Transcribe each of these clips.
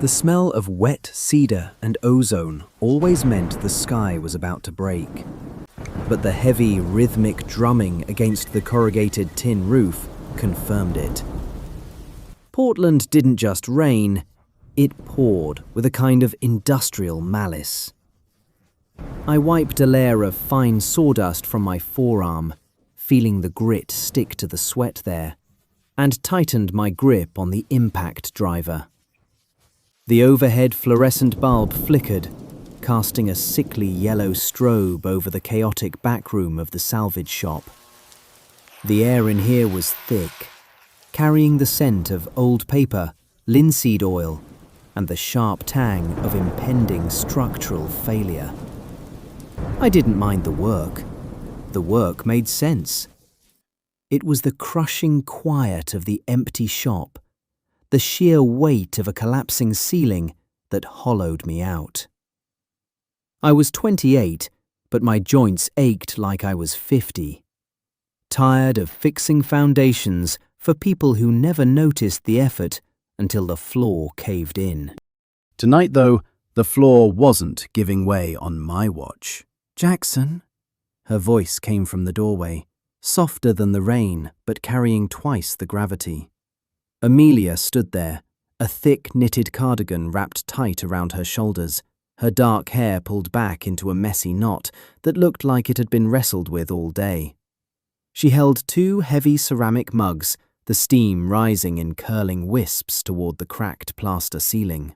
The smell of wet cedar and ozone always meant the sky was about to break. But the heavy, rhythmic drumming against the corrugated tin roof confirmed it. Portland didn't just rain, it poured with a kind of industrial malice. I wiped a layer of fine sawdust from my forearm, feeling the grit stick to the sweat there, and tightened my grip on the impact driver. The overhead fluorescent bulb flickered, casting a sickly yellow strobe over the chaotic backroom of the salvage shop. The air in here was thick, carrying the scent of old paper, linseed oil, and the sharp tang of impending structural failure. I didn't mind the work. The work made sense. It was the crushing quiet of the empty shop, the sheer weight of a collapsing ceiling that hollowed me out. I was 28, but my joints ached like I was 50. Tired of fixing foundations for people who never noticed the effort until the floor caved in. Tonight, though, the floor wasn't giving way on my watch. "Jackson?" Her voice came from the doorway, softer than the rain, but carrying twice the gravity. Amelia stood there, a thick knitted cardigan wrapped tight around her shoulders, her dark hair pulled back into a messy knot that looked like it had been wrestled with all day. She held two heavy ceramic mugs, the steam rising in curling wisps toward the cracked plaster ceiling.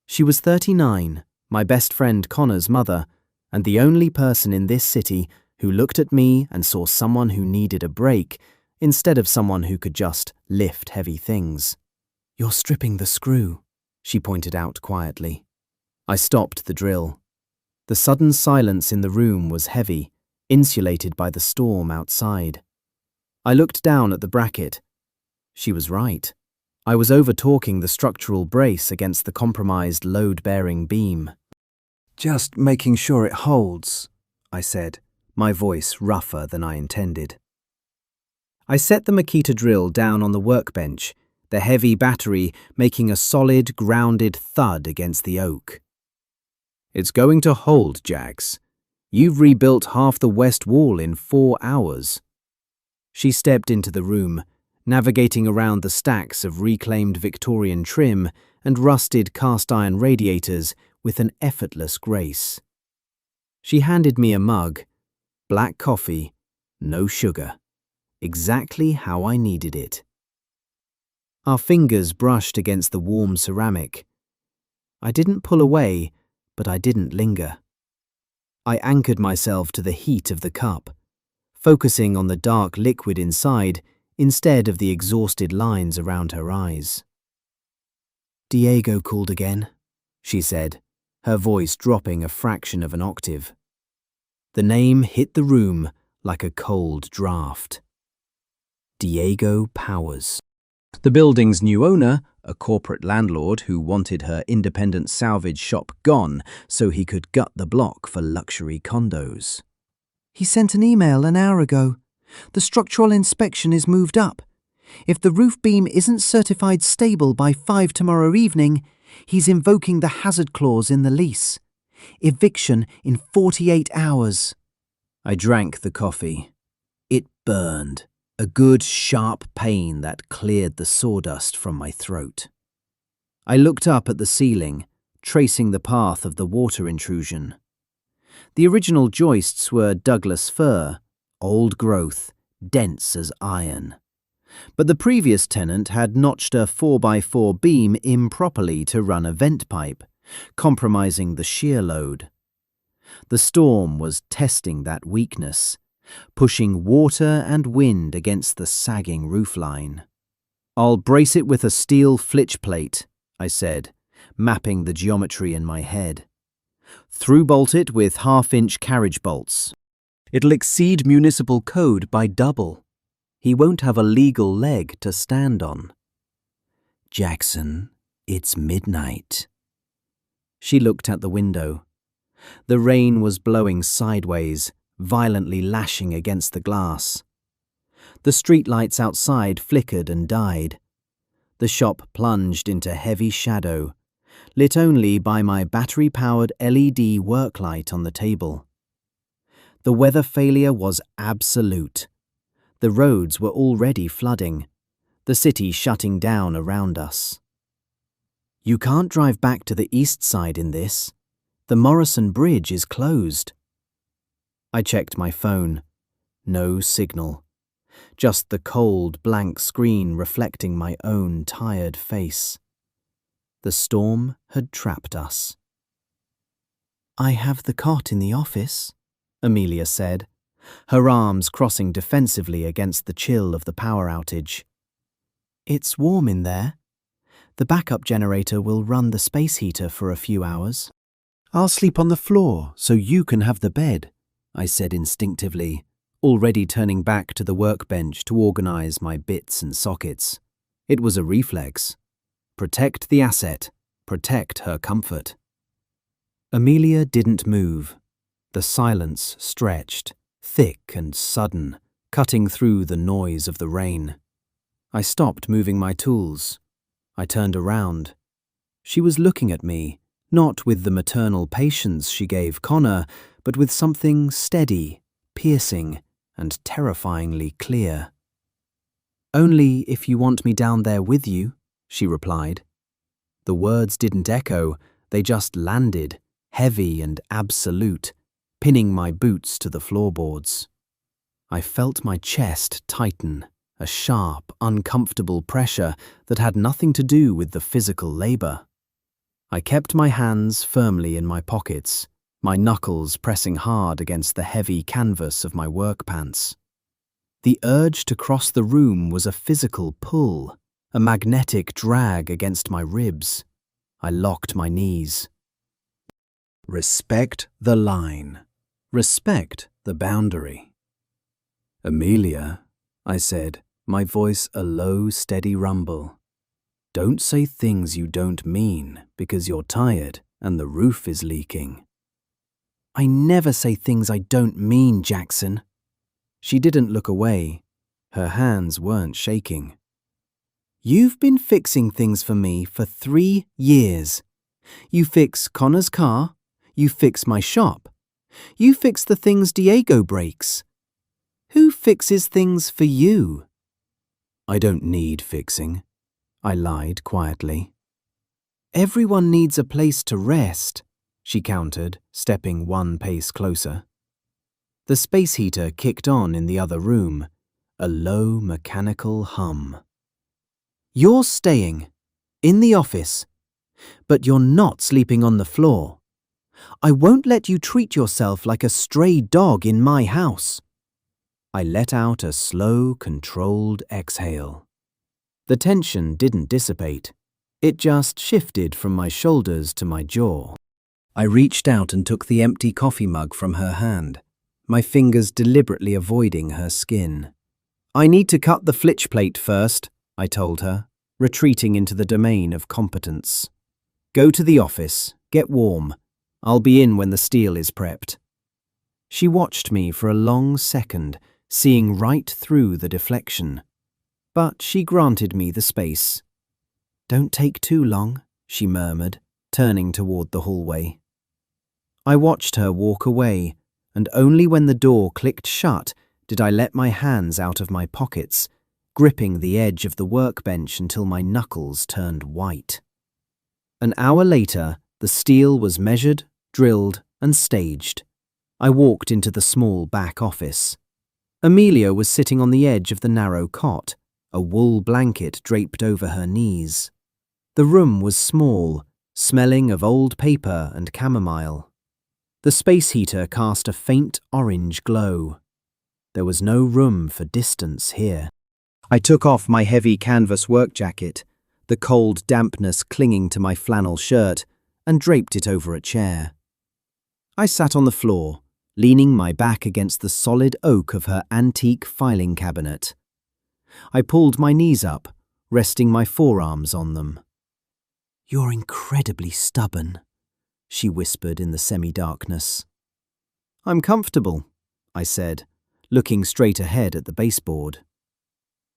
She was 39, my best friend Connor's mother, and the only person in this city who looked at me and saw someone who needed a break instead of someone who could just lift heavy things. "You're stripping the screw," she pointed out quietly. I stopped the drill. The sudden silence in the room was heavy, insulated by the storm outside. I looked down at the bracket. She was right. I was over-torquing the structural brace against the compromised load-bearing beam. "Just making sure it holds," I said, my voice rougher than I intended. I set the Makita drill down on the workbench, the heavy battery making a solid, grounded thud against the oak. "It's going to hold, Jax. You've rebuilt half the west wall in 4 hours. She stepped into the room, navigating around the stacks of reclaimed Victorian trim and rusted cast-iron radiators with an effortless grace. She handed me a mug, black coffee, no sugar, exactly how I needed it. Our fingers brushed against the warm ceramic. I didn't pull away, but I didn't linger. I anchored myself to the heat of the cup, focusing on the dark liquid inside instead of the exhausted lines around her eyes. "Diego called again," she said, her voice dropping a fraction of an octave. The name hit the room like a cold draft. Diego Powers. The building's new owner, a corporate landlord who wanted her independent salvage shop gone so he could gut the block for luxury condos. "He sent an email an hour ago. The structural inspection is moved up. If the roof beam isn't certified stable by 5 tomorrow evening, he's invoking the hazard clause in the lease. Eviction in 48 hours. I drank the coffee. It burned, a good sharp pain that cleared the sawdust from my throat. I looked up at the ceiling, tracing the path of the water intrusion. The original joists were Douglas fir, old growth, dense as iron. But the previous tenant had notched a 4x4 beam improperly to run a vent pipe, compromising the shear load. The storm was testing that weakness, pushing water and wind against the sagging roofline. "I'll brace it with a steel flitch plate," I said, mapping the geometry in my head. "Through-bolt it with half-inch carriage bolts. It'll exceed municipal code by double. He won't have a legal leg to stand on." "Jackson, it's midnight." She looked at the window. The rain was blowing sideways, violently lashing against the glass. The streetlights outside flickered and died. The shop plunged into heavy shadow, lit only by my battery-powered LED work light on the table. The weather failure was absolute. The roads were already flooding, the city shutting down around us. "You can't drive back to the east side in this. The Morrison Bridge is closed." I checked my phone. No signal. Just the cold, blank screen reflecting my own tired face. The storm had trapped us. "I have the cot in the office," Amelia said, her arms crossing defensively against the chill of the power outage. "It's warm in there. The backup generator will run the space heater for a few hours." "I'll sleep on the floor so you can have the bed," I said instinctively, already turning back to the workbench to organize my bits and sockets. It was a reflex. Protect the asset, protect her comfort. Amelia didn't move. The silence stretched, thick and sudden, cutting through the noise of the rain. I stopped moving my tools. I turned around. She was looking at me, not with the maternal patience she gave Connor, but with something steady, piercing, and terrifyingly clear. "Only if you want me down there with you," she replied. The words didn't echo, they just landed, heavy and absolute, pinning my boots to the floorboards. I felt my chest tighten, a sharp, uncomfortable pressure that had nothing to do with the physical labor. I kept my hands firmly in my pockets, my knuckles pressing hard against the heavy canvas of my work pants. The urge to cross the room was a physical pull, a magnetic drag against my ribs. I locked my knees. Respect the line. Respect the boundary. "Amelia," I said, my voice a low, steady rumble. "Don't say things you don't mean because you're tired and the roof is leaking." "I never say things I don't mean, Jackson." She didn't look away. Her hands weren't shaking. "You've been fixing things for me for 3 years. You fix Connor's car. You fix my shop. You fix the things Diego breaks. Who fixes things for you?" "I don't need fixing," I lied quietly. "Everyone needs a place to rest," she countered, stepping one pace closer. The space heater kicked on in the other room, a low mechanical hum. "You're staying, in the office, but you're not sleeping on the floor. I won't let you treat yourself like a stray dog in my house." I let out a slow, controlled exhale. The tension didn't dissipate. It just shifted from my shoulders to my jaw. I reached out and took the empty coffee mug from her hand, my fingers deliberately avoiding her skin. "I need to cut the flitch plate first," I told her, retreating into the domain of competence. "Go to the office, get warm. I'll be in when the steel is prepped." She watched me for a long second, seeing right through the deflection. But she granted me the space. "Don't take too long," she murmured, turning toward the hallway. I watched her walk away, and only when the door clicked shut did I let my hands out of my pockets, gripping the edge of the workbench until my knuckles turned white. An hour later, the steel was measured, drilled, and staged. I walked into the small back office. Amelia was sitting on the edge of the narrow cot, a wool blanket draped over her knees. The room was small, smelling of old paper and chamomile. The space heater cast a faint orange glow. There was no room for distance here. I took off my heavy canvas work jacket, the cold dampness clinging to my flannel shirt, and draped it over a chair. I sat on the floor, leaning my back against the solid oak of her antique filing cabinet. I pulled my knees up, resting my forearms on them. "You're incredibly stubborn," she whispered in the semi-darkness. "I'm comfortable," I said, looking straight ahead at the baseboard.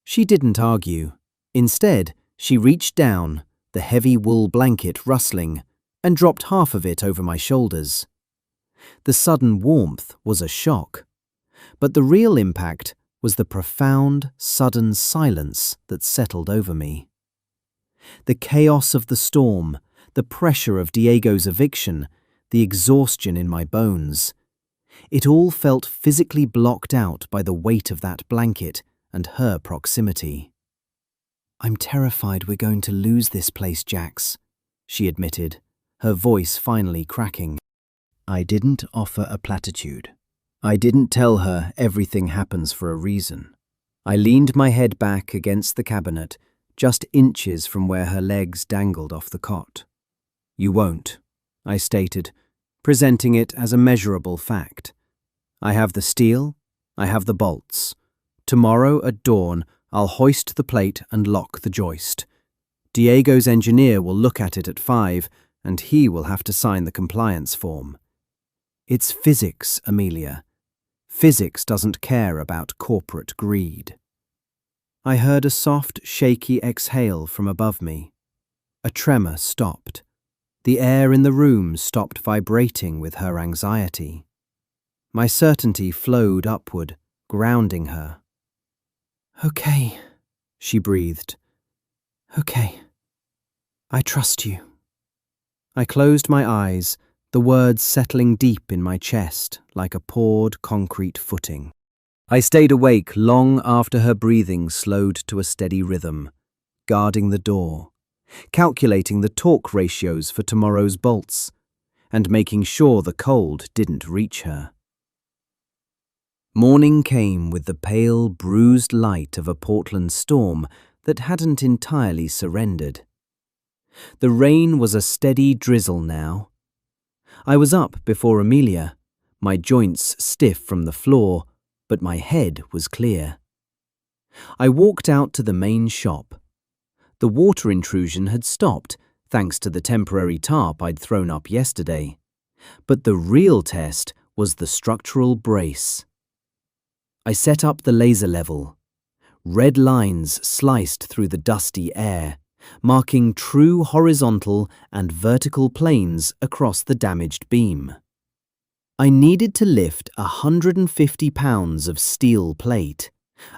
She didn't argue. Instead, she reached down, the heavy wool blanket rustling, and dropped half of it over my shoulders. The sudden warmth was a shock, but the real impact was the profound, sudden silence that settled over me. The chaos of the storm, the pressure of Diego's eviction, the exhaustion in my bones. It all felt physically blocked out by the weight of that blanket and her proximity. "I'm terrified we're going to lose this place, Jax," she admitted, her voice finally cracking. I didn't offer a platitude. I didn't tell her everything happens for a reason. I leaned my head back against the cabinet, just inches from where her legs dangled off the cot. "You won't," I stated, presenting it as a measurable fact. "I have the steel, I have the bolts. Tomorrow at dawn, I'll hoist the plate and lock the joist. Diego's engineer will look at it at 5, and he will have to sign the compliance form. It's physics, Amelia. Physics doesn't care about corporate greed." I heard a soft, shaky exhale from above me. A tremor stopped. The air in the room stopped vibrating with her anxiety. My certainty flowed upward, grounding her. "Okay," she breathed. "Okay. I trust you." I closed my eyes, the words settling deep in my chest like a poured concrete footing. I stayed awake long after her breathing slowed to a steady rhythm, guarding the door, calculating the torque ratios for tomorrow's bolts, and making sure the cold didn't reach her. Morning came with the pale, bruised light of a Portland storm that hadn't entirely surrendered. The rain was a steady drizzle now. I was up before Amelia, my joints stiff from the floor, but my head was clear. I walked out to the main shop. The water intrusion had stopped, thanks to the temporary tarp I'd thrown up yesterday. But the real test was the structural brace. I set up the laser level. Red lines sliced through the dusty air, marking true horizontal and vertical planes across the damaged beam. I needed to lift 150 pounds of steel plate,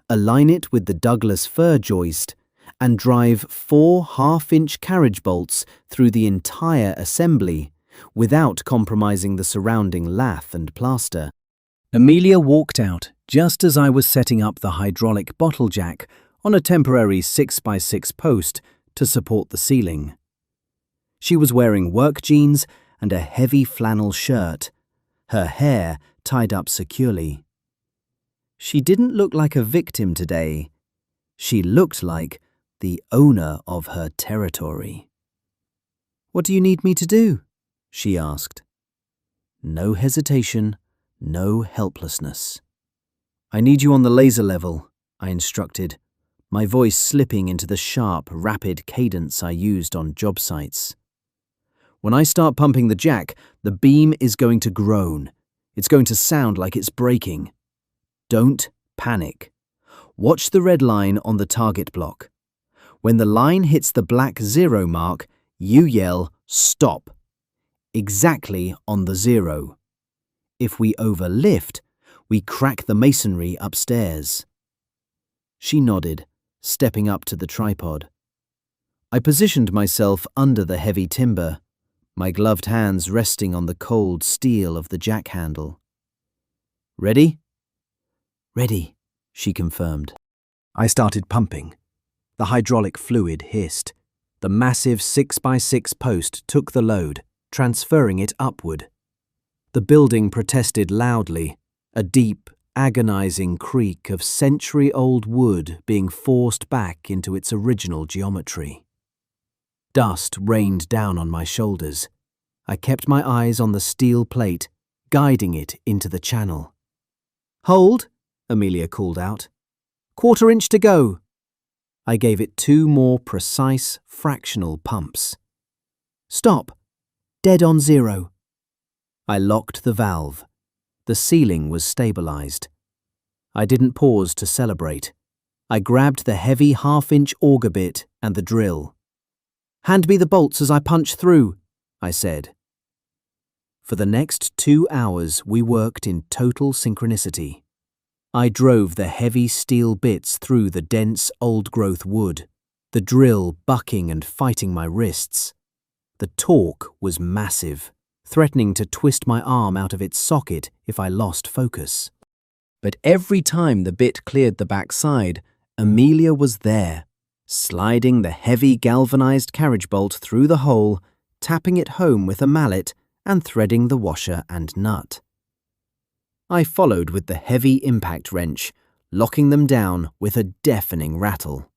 align it with the Douglas fir joist, and drive 4 half-inch carriage bolts through the entire assembly without compromising the surrounding lath and plaster. Amelia walked out just as I was setting up the hydraulic bottle jack on a temporary 6x6 post to support the ceiling. She was wearing work jeans and a heavy flannel shirt, her hair tied up securely. She didn't look like a victim today. She looked like the owner of her territory. "What do you need me to do?" she asked. No hesitation, no helplessness. "I need you on the laser level," I instructed, my voice slipping into the sharp, rapid cadence I used on job sites. "When I start pumping the jack, the beam is going to groan. It's going to sound like it's breaking. Don't panic. Watch the red line on the target block. When the line hits the black 0 mark, you yell, 'Stop!' Exactly on the 0. If we overlift, we crack the masonry upstairs." She nodded, stepping up to the tripod. I positioned myself under the heavy timber, my gloved hands resting on the cold steel of the jack handle. "Ready?" "Ready," she confirmed. I started pumping. The hydraulic fluid hissed. The massive 6x6 post took the load, transferring it upward. The building protested loudly, a deep, agonizing creak of century-old wood being forced back into its original geometry. Dust rained down on my shoulders. I kept my eyes on the steel plate, guiding it into the channel. "Hold," Amelia called out. "1/4 inch to go." I gave it 2 more precise, fractional pumps. "Stop. Dead on 0. I locked the valve. The ceiling was stabilized. I didn't pause to celebrate. I grabbed the heavy half-inch auger bit and the drill. "Hand me the bolts as I punch through," I said. For the next 2 hours, we worked in total synchronicity. I drove the heavy steel bits through the dense, old-growth wood, the drill bucking and fighting my wrists. The torque was massive, threatening to twist my arm out of its socket if I lost focus. But every time the bit cleared the backside, Amelia was there, sliding the heavy galvanized carriage bolt through the hole, tapping it home with a mallet, and threading the washer and nut. I followed with the heavy impact wrench, locking them down with a deafening rattle.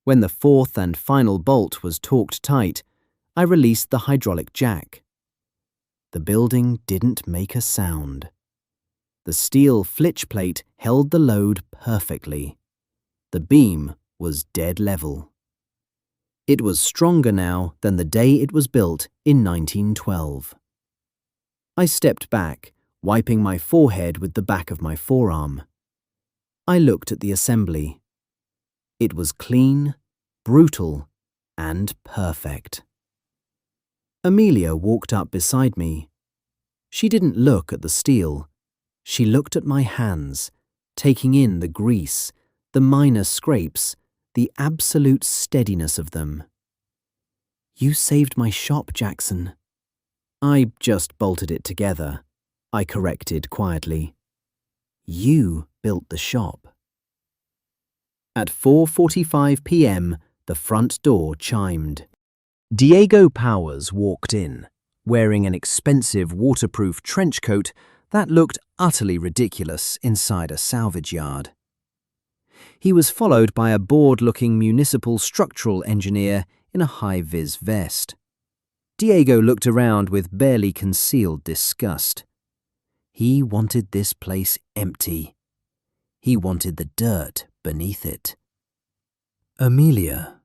When the fourth and final bolt was torqued tight, I released the hydraulic jack. The building didn't make a sound. The steel flitch plate held the load perfectly. The beam was dead level. It was stronger now than the day it was built in 1912. I stepped back, wiping my forehead with the back of my forearm. I looked at the assembly. It was clean, brutal, and perfect. Amelia walked up beside me. She didn't look at the steel. She looked at my hands, taking in the grease, the minor scrapes, the absolute steadiness of them. "You saved my shop, Jackson." "I just bolted it together," I corrected quietly. "You built the shop." At 4:45 p.m., the front door chimed. Diego Powers walked in, wearing an expensive waterproof trench coat that looked utterly ridiculous inside a salvage yard. He was followed by a bored-looking municipal structural engineer in a high-vis vest. Diego looked around with barely concealed disgust. He wanted this place empty. He wanted the dirt beneath it. "Amelia,"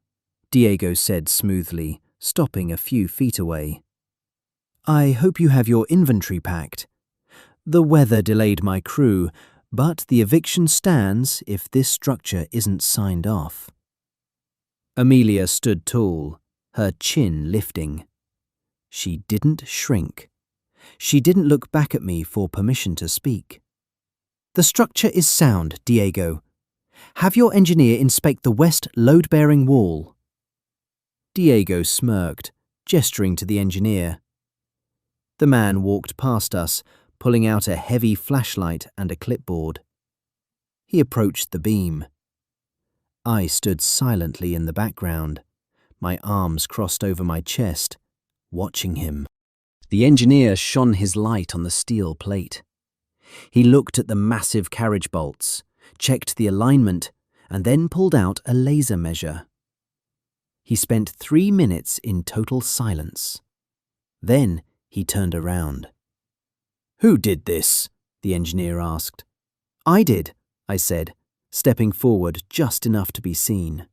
Diego said smoothly, stopping a few feet away. "I hope you have your inventory packed. The weather delayed my crew, but the eviction stands if this structure isn't signed off." Amelia stood tall, her chin lifting. She didn't shrink. She didn't look back at me for permission to speak. "The structure is sound, Diego. Have your engineer inspect the west load-bearing wall." Diego smirked, gesturing to the engineer. The man walked past us, pulling out a heavy flashlight and a clipboard. He approached the beam. I stood silently in the background, my arms crossed over my chest, watching him. The engineer shone his light on the steel plate. He looked at the massive carriage bolts, checked the alignment, and then pulled out a laser measure. He spent 3 minutes in total silence. Then he turned around. "Who did this?" the engineer asked. "I did," I said, stepping forward just enough to be seen.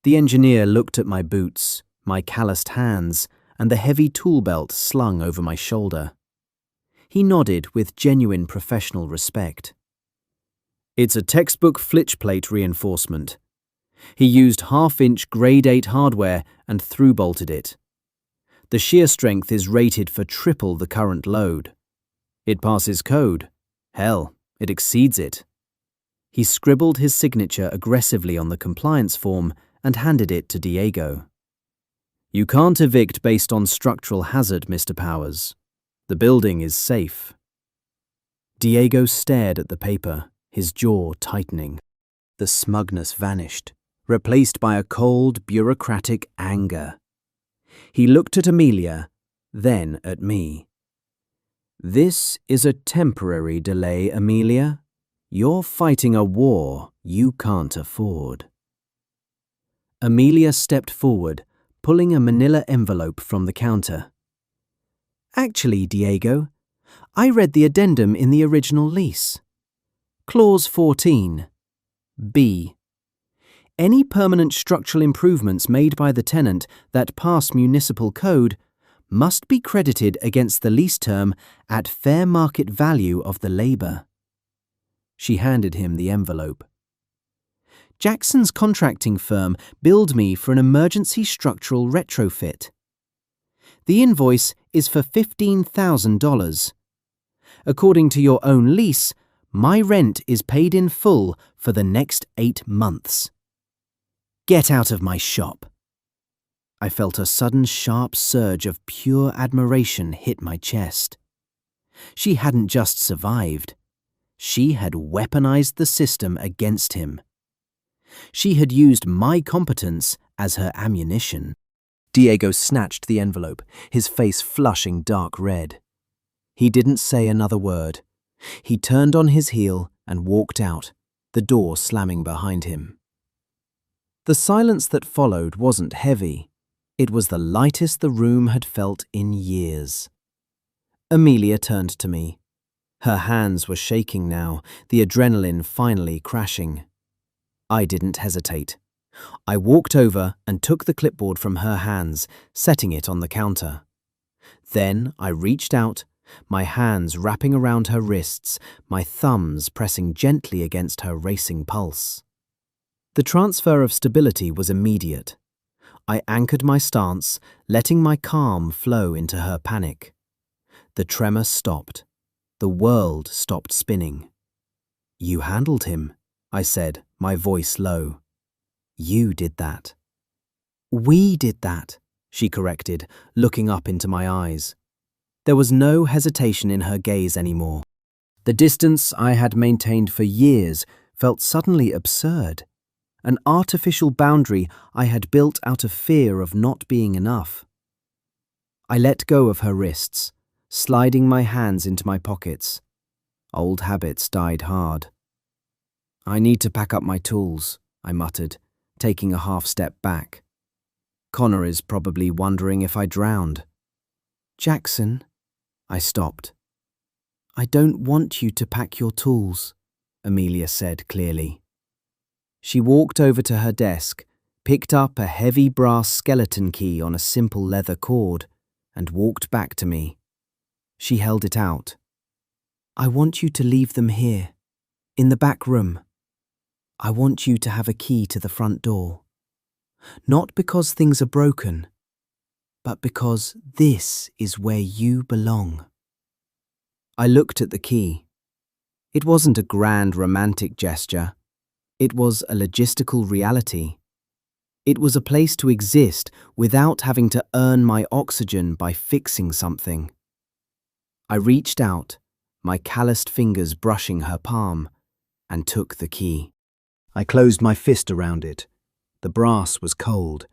The engineer looked at my boots, my calloused hands, and the heavy tool belt slung over my shoulder. He nodded with genuine professional respect. "It's a textbook flitch plate reinforcement. He used 1/2-inch grade 8 hardware and through-bolted it. The shear strength is rated for triple the current load. It passes code. Hell, it exceeds it." He scribbled his signature aggressively on the compliance form and handed it to Diego. "You can't evict based on structural hazard, Mr. Powers. The building is safe." Diego stared at the paper, his jaw tightening. The smugness vanished, replaced by a cold, bureaucratic anger. He looked at Amelia, then at me. "This is a temporary delay, Amelia. You're fighting a war you can't afford." Amelia stepped forward, pulling a manila envelope from the counter. "Actually, Diego, I read the addendum in the original lease. Clause 14, B. Any permanent structural improvements made by the tenant that pass municipal code must be credited against the lease term at fair market value of the labour." She handed him the envelope. Jackson's contracting firm billed me for an emergency structural retrofit. The invoice is for $15,000. According to your own lease, my rent is paid in full for the next 8 months. Get out of my shop. I felt a sudden sharp surge of pure admiration hit my chest. She hadn't just survived. She had weaponized the system against him. She had used my competence as her ammunition. Diego snatched the envelope, his face flushing dark red. He didn't say another word. He turned on his heel and walked out, the door slamming behind him. The silence that followed wasn't heavy. It was the lightest the room had felt in years. Amelia turned to me. Her hands were shaking now, the adrenaline finally crashing. I didn't hesitate. I walked over and took the clipboard from her hands, setting it on the counter. Then I reached out, my hands wrapping around her wrists, my thumbs pressing gently against her racing pulse. The transfer of stability was immediate. I anchored my stance, letting my calm flow into her panic. The tremor stopped. The world stopped spinning. "You handled him," I said, my voice low. "You did that." "We did that," she corrected, looking up into my eyes. There was no hesitation in her gaze anymore. The distance I had maintained for years felt suddenly absurd. An artificial boundary I had built out of fear of not being enough. I let go of her wrists, sliding my hands into my pockets. Old habits died hard. "I need to pack up my tools," I muttered, taking a half step back. "Connor is probably wondering if I drowned." "Jackson," I stopped. "I don't want you to pack your tools," Amelia said clearly. She walked over to her desk, picked up a heavy brass skeleton key on a simple leather cord, and walked back to me. She held it out. "I want you to leave them here, in the back room. I want you to have a key to the front door. Not because things are broken, but because this is where you belong." I looked at the key. It wasn't a grand romantic gesture. It was a logistical reality. It was a place to exist without having to earn my oxygen by fixing something. I reached out, my calloused fingers brushing her palm, and took the key. I closed my fist around it. The brass was cold,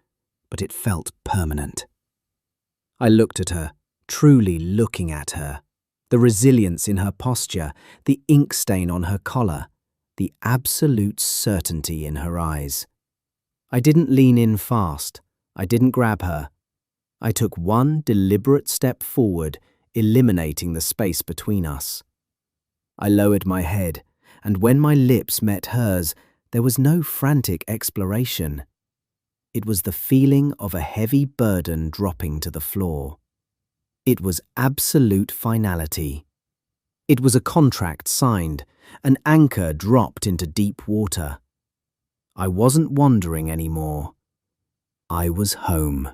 but it felt permanent. I looked at her, truly looking at her. The resilience in her posture, the ink stain on her collar, the absolute certainty in her eyes. I didn't lean in fast. I didn't grab her. I took one deliberate step forward, eliminating the space between us. I lowered my head, and when my lips met hers, there was no frantic exploration. It was the feeling of a heavy burden dropping to the floor. It was absolute finality. It was a contract signed, an anchor dropped into deep water. I wasn't wandering anymore. I was home.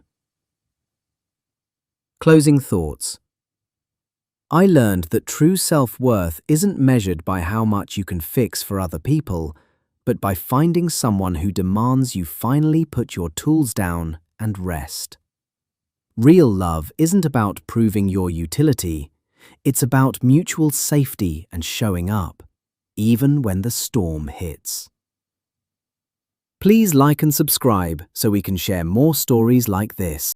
Closing thoughts. I learned that true self-worth isn't measured by how much you can fix for other people, but by finding someone who demands you finally put your tools down and rest. Real love isn't about proving your utility. It's about mutual safety and showing up, even when the storm hits. Please like and subscribe so we can share more stories like this.